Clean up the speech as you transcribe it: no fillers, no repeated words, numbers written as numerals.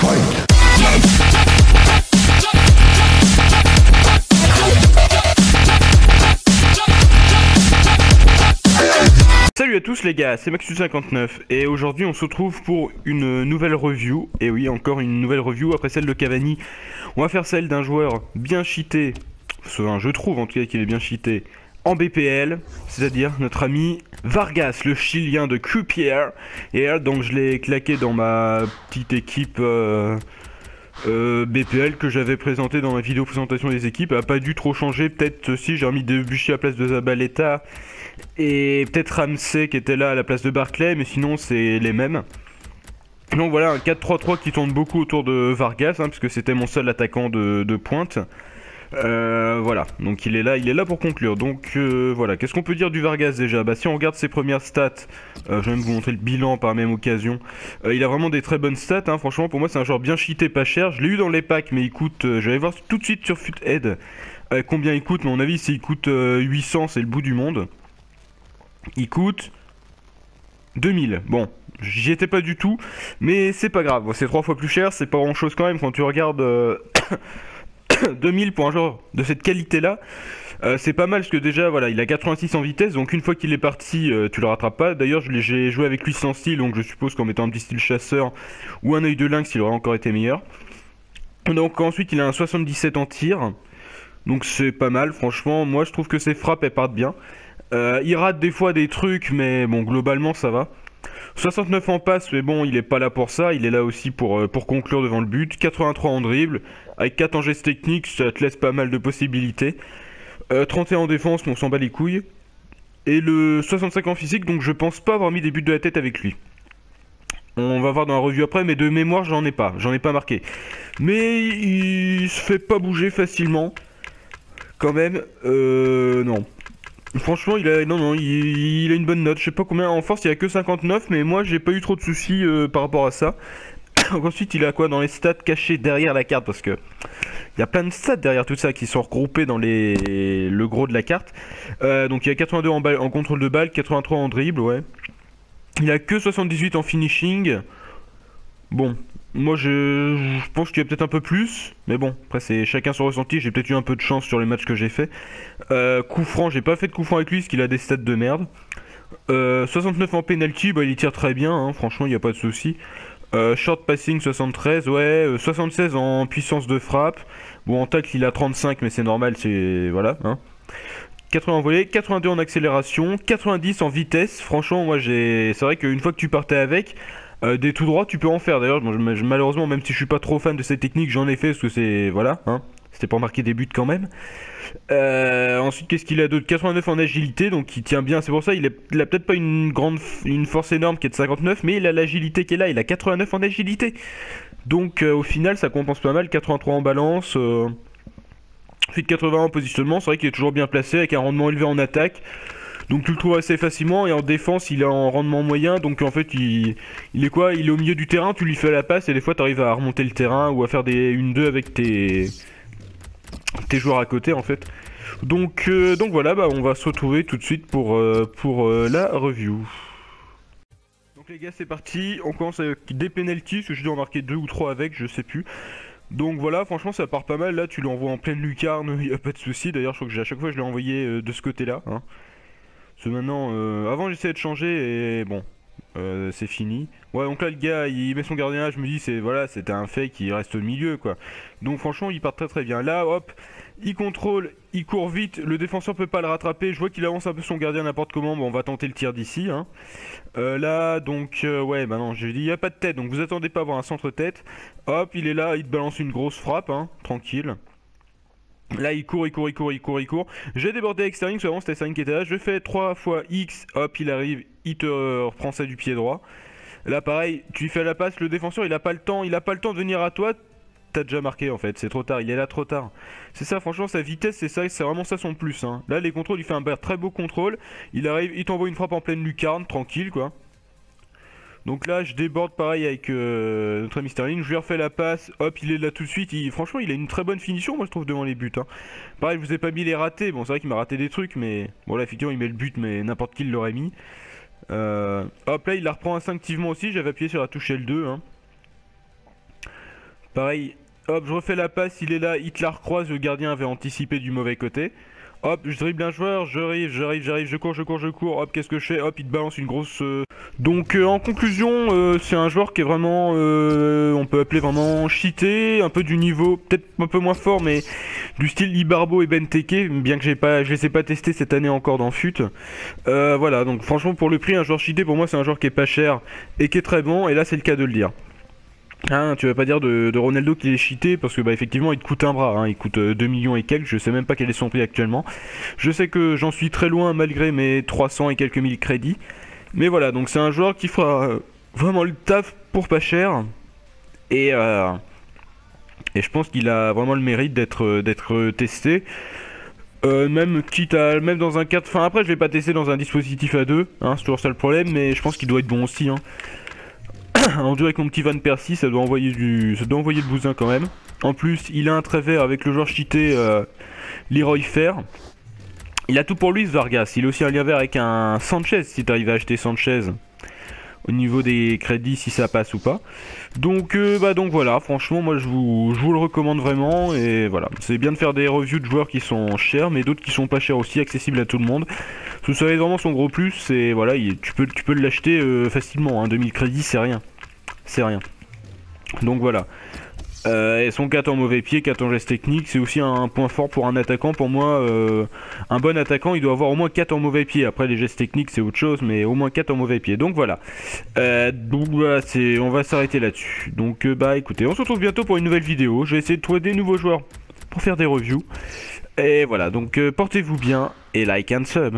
Salut à tous les gars, c'est Maxus59 et aujourd'hui on se retrouve pour une nouvelle review. Et oui, encore une nouvelle review après celle de Cavani. On va faire celle d'un joueur bien cheaté, enfin je trouve en tout cas qu'il est bien cheaté en BPL, c'est-à-dire notre ami Vargas, le chilien de QPR. Et donc je l'ai claqué dans ma petite équipe BPL que j'avais présenté dans ma vidéo présentation des équipes. Elle a pas dû trop changer, peut-être si j'ai remis Debuchy à la place de Zabaleta et peut-être Ramsey qui était là à la place de Barclay, mais sinon c'est les mêmes. Donc voilà, un 4-3-3 qui tourne beaucoup autour de Vargas, hein, puisque c'était mon seul attaquant de pointe. Voilà, donc il est là pour conclure. Donc voilà, qu'est-ce qu'on peut dire du Vargas déjà? Bah si on regarde ses premières stats, je vais même vous montrer le bilan par même occasion. Il a vraiment des très bonnes stats, hein. Franchement pour moi c'est un joueur bien cheaté, pas cher. Je l'ai eu dans les packs, mais il coûte, je vais aller voir tout de suite sur Futhead combien il coûte. Mais à mon avis s'il coûte 800 c'est le bout du monde. Il coûte 2000, bon, j'y étais pas du tout, mais c'est pas grave, bon, c'est 3 fois plus cher, c'est pas grand chose quand même quand tu regardes 2000 pour un joueur de cette qualité là. C'est pas mal parce que déjà voilà, il a 86 en vitesse, donc une fois qu'il est parti tu le rattrapes pas. D'ailleurs j'ai joué avec lui sans style, donc je suppose qu'en mettant un petit style chasseur ou un œil de lynx il aurait encore été meilleur. Donc ensuite il a un 77 en tir, donc c'est pas mal franchement. Moi je trouve que ses frappes elles partent bien. Il rate des fois des trucs, mais bon, globalement ça va. 69 en passe, mais bon, il est pas là pour ça. Il est là aussi pour conclure devant le but. 83 en dribble. Avec 4 en gestes techniques, ça te laisse pas mal de possibilités. 31 en défense, mais on s'en bat les couilles. Et le 65 en physique, donc je pense pas avoir mis des buts de la tête avec lui. On va voir dans la revue après, mais de mémoire, j'en ai pas marqué. Mais il se fait pas bouger facilement. Quand même, non. Franchement, il a une bonne note. Je sais pas combien en force, il a que 59, mais moi j'ai pas eu trop de soucis par rapport à ça. Ensuite, il a quoi dans les stats cachés derrière la carte, parce que il y a plein de stats derrière tout ça qui sont regroupés dans le gros de la carte. Donc il y a 82 en contrôle de balle, 83 en dribble, ouais. Il a que 78 en finishing. Bon, moi je pense qu'il y a peut-être un peu plus, mais bon, après c'est chacun son ressenti. J'ai peut-être eu un peu de chance sur les matchs que j'ai fait. Coup franc, j'ai pas fait de coup franc avec lui parce qu'il a des stats de merde. 69 en penalty, bah il y tire très bien, hein, franchement il n'y a pas de souci. Short passing 73, ouais, 76 en puissance de frappe. Bon en tacle il a 35 mais c'est normal, c'est voilà, hein. 80 en volée, 82 en accélération, 90 en vitesse. Franchement moi c'est vrai qu'une fois que tu partais avec des tout droits tu peux en faire. D'ailleurs malheureusement même si je suis pas trop fan de cette technique j'en ai fait parce que c'est voilà, hein. C'était pour marquer des buts quand même. Ensuite qu'est-ce qu'il a d'autre? 89 en agilité, donc il tient bien. C'est pour ça il a peut-être pas une force énorme qui est de 59, mais il a l'agilité qui est là. Il a 89 en agilité, donc au final ça compense pas mal. 83 en balance, ensuite 80 en positionnement. C'est vrai qu'il est toujours bien placé avec un rendement élevé en attaque, donc tu le trouves assez facilement. Et en défense il est en rendement moyen, donc en fait il est quoi? Il est au milieu du terrain, tu lui fais la passe et des fois tu arrives à remonter le terrain ou à faire des 1-2 avec tes joueurs à côté en fait. Donc voilà, bah on va se retrouver tout de suite pour la review. Donc les gars c'est parti, on commence avec des penalties, parce que je dois en marquer 2 ou 3 avec, je sais plus. Donc voilà, franchement ça part pas mal, là tu l'envoies en pleine lucarne, y a pas de souci. D'ailleurs je crois que à chaque fois je l'ai envoyé de ce côté là, hein. Parce que maintenant, avant j'essayais de changer et bon, c'est fini. Ouais, donc là le gars il met son gardien, je me dis c'est voilà, c'était un fake, il reste au milieu quoi. Donc franchement il part très très bien. Là hop, il contrôle, il court vite, le défenseur peut pas le rattraper. Je vois qu'il avance un peu son gardien n'importe comment. Bon on va tenter le tir d'ici, hein. Là donc ouais bah non, je lui dis il y a pas de tête, donc vous attendez pas à avoir un centre tête. Hop il est là, il te balance une grosse frappe, hein, tranquille. Là il court. J'ai débordé avec Sterling, parce qu'avant c'était Sterling qui était là. Je fais 3 fois X, hop il arrive, il te reprend ça du pied droit. Là pareil, tu lui fais la passe, le défenseur il a pas le temps de venir à toi. T'as déjà marqué en fait, c'est trop tard, il est là trop tard. C'est ça, franchement sa vitesse c'est ça, c'est vraiment ça son plus, hein. Là les contrôles, il fait un très beau contrôle. Il arrive, il t'envoie une frappe en pleine lucarne, tranquille quoi. Donc là je déborde pareil avec notre ami Sterling, je lui refais la passe, hop il est là tout de suite. Franchement il a une très bonne finition moi je trouve devant les buts, hein. Pareil je vous ai pas mis les ratés, bon c'est vrai qu'il m'a raté des trucs mais bon là effectivement il met le but mais n'importe qui l'aurait mis. Hop là il la reprend instinctivement aussi, j'avais appuyé sur la touche L2, hein. Pareil, hop, je refais la passe, il est là, Hitler croise, le gardien avait anticipé du mauvais côté. Hop, je dribble un joueur, j'arrive, je cours, hop, qu'est-ce que je fais? Hop, il te balance une grosse... Donc en conclusion, c'est un joueur qui est vraiment, on peut appeler vraiment cheaté, un peu du niveau, peut-être un peu moins fort, mais du style Ibarbo et Benteke, bien que je les ai pas testés cette année encore dans FUT. Voilà, donc franchement pour le prix, un joueur cheaté, pour moi c'est un joueur qui est pas cher et qui est très bon, et là c'est le cas de le dire. Hein, tu vas pas dire de Ronaldo qu'il est cheaté parce que bah effectivement il te coûte un bras, hein, il coûte 2 millions et quelques, je sais même pas quel est son prix actuellement. Je sais que j'en suis très loin malgré mes 300 et quelques mille crédits. Mais voilà, donc c'est un joueur qui fera vraiment le taf pour pas cher. Et, euh, et je pense qu'il a vraiment le mérite d'être testé. Même dans un cadre... Enfin après je vais pas tester dans un dispositif à deux, hein, c'est toujours ça le problème, mais je pense qu'il doit être bon aussi. Hein. En duo avec mon petit Van Persie, ça doit envoyer le bousin quand même. En plus, il a un trait vert avec le joueur cheaté Leroy Fer. Il a tout pour lui ce Vargas. Il a aussi un lien vert avec un Sanchez si tu arrives à acheter Sanchez. Au niveau des crédits, si ça passe ou pas. Donc voilà, franchement, moi je vous le recommande vraiment. Et voilà, c'est bien de faire des reviews de joueurs qui sont chers, mais d'autres qui sont pas chers aussi, accessibles à tout le monde. Ce serait vraiment son gros plus. C'est voilà, tu peux l'acheter facilement. Hein, 2000 crédits, c'est rien. C'est rien. Donc voilà. Et son 4 en mauvais pied, 4 en geste technique, c'est aussi un point fort pour un attaquant. Pour moi, un bon attaquant, il doit avoir au moins 4 en mauvais pied. Après, les gestes techniques, c'est autre chose, mais au moins 4 en mauvais pied. Donc voilà. Donc voilà, on va s'arrêter là-dessus. Donc bah écoutez, on se retrouve bientôt pour une nouvelle vidéo. Je vais essayer de trouver des nouveaux joueurs pour faire des reviews. Et voilà, donc portez-vous bien et like and sub.